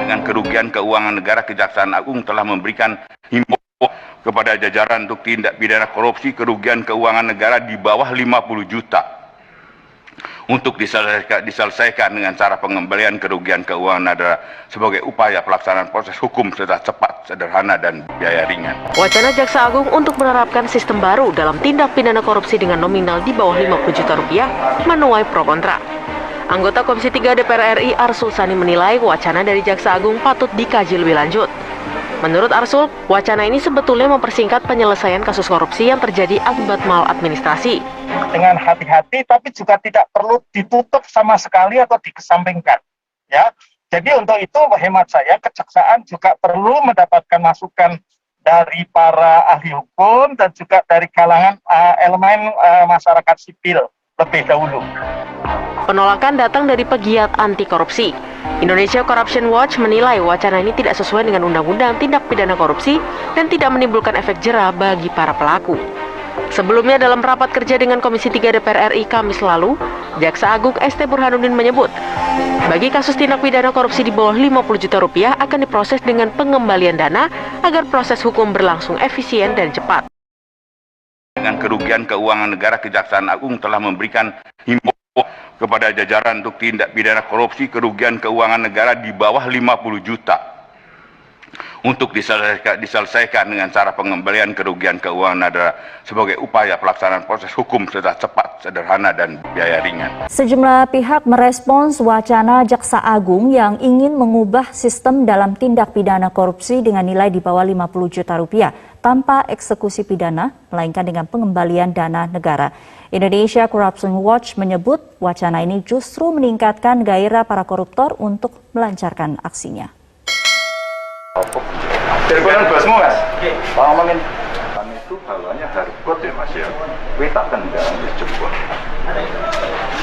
Dengan kerugian keuangan negara, Kejaksaan Agung telah memberikan himbauan kepada jajaran untuk tindak pidana korupsi kerugian keuangan negara di bawah 50 juta untuk diselesaikan dengan cara pengembalian kerugian keuangan negara sebagai upaya pelaksanaan proses hukum secara cepat, sederhana, dan biaya ringan. Wacana Jaksa Agung untuk menerapkan sistem baru dalam tindak pidana korupsi dengan nominal di bawah 50 juta rupiah menuai pro kontra. Anggota Komisi 3 DPR RI Arsul Sani menilai wacana dari Jaksa Agung patut dikaji lebih lanjut. Menurut Arsul, wacana ini sebetulnya mempersingkat penyelesaian kasus korupsi yang terjadi akibat maladministrasi. Dengan hati-hati, tapi juga tidak perlu ditutup sama sekali atau dikesampingkan. Ya, jadi untuk itu hemat saya, Kejaksaan juga perlu mendapatkan masukan dari para ahli hukum dan juga dari kalangan elemen masyarakat sipil lebih dahulu. Penolakan datang dari pegiat anti korupsi. Indonesia Corruption Watch menilai wacana ini tidak sesuai dengan Undang-Undang Tindak Pidana Korupsi dan tidak menimbulkan efek jera bagi para pelaku. Sebelumnya dalam rapat kerja dengan Komisi 3 DPR RI Kamis lalu, Jaksa Agung ST Burhanuddin menyebut, bagi kasus tindak pidana korupsi di bawah 50 juta rupiah akan diproses dengan pengembalian dana agar proses hukum berlangsung efisien dan cepat. Dengan kerugian keuangan negara, Kejaksaan Agung telah memberikan himbauan kepada jajaran untuk tindak pidana korupsi kerugian keuangan negara di bawah 50 juta untuk diselesaikan dengan cara pengembalian kerugian keuangan negara sebagai upaya pelaksanaan proses hukum secara cepat, sederhana, dan biaya ringan. Sejumlah pihak merespons wacana Jaksa Agung yang ingin mengubah sistem dalam tindak pidana korupsi dengan nilai di bawah 50 juta rupiah tanpa eksekusi pidana, melainkan dengan pengembalian dana negara. Indonesia Corruption Watch menyebut wacana ini justru meningkatkan gairah para koruptor untuk melancarkan aksinya. Teleponan bosmu, Mas. Pak ngomongin. Kan itu bawahnya hardcode ya, Mas ya. Kuwi tak tendang wis jebol.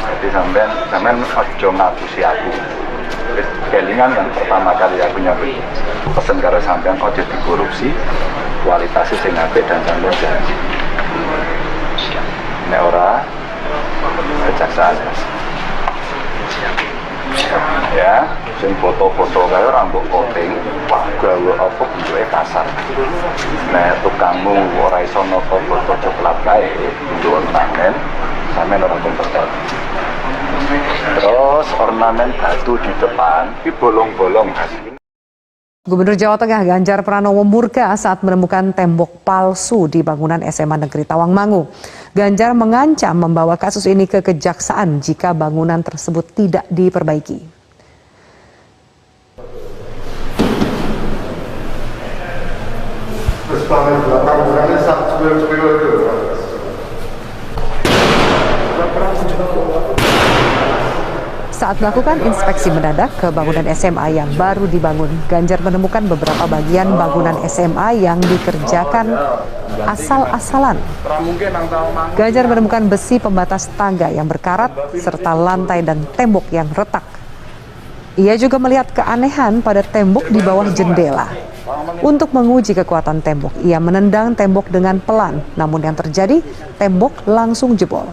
Jadi sampean aja ngapusi aku. Wis kelingan yang pertama kali aku nyampe pesen karo sampean aja dikorupsi. Kualitasnya sing apik dan sampean janji. Nek ora kejaksaan, Mas. Ya, sing foto-foto kaya rambut koting, gawe apa bentuke kasar. Nek tukangmu ora iso noto foto coklat kae, bentuk ornamen, sampeyan ora percaya. Terus ornamen batu di depan, iki bolong-bolong Mas. Gubernur Jawa Tengah Ganjar Pranowo murka saat menemukan tembok palsu di bangunan SMA Negeri Tawangmangu. Ganjar mengancam membawa kasus ini ke kejaksaan jika bangunan tersebut tidak diperbaiki. Terus belakang bukannya sepil-sepil itu. Saat melakukan inspeksi mendadak ke bangunan SMA yang baru dibangun, Ganjar menemukan beberapa bagian bangunan SMA yang dikerjakan asal-asalan. Ganjar menemukan besi pembatas tangga yang berkarat serta lantai dan tembok yang retak. Ia juga melihat keanehan pada tembok di bawah jendela. Untuk menguji kekuatan tembok, ia menendang tembok dengan pelan, namun yang terjadi, tembok langsung jebol.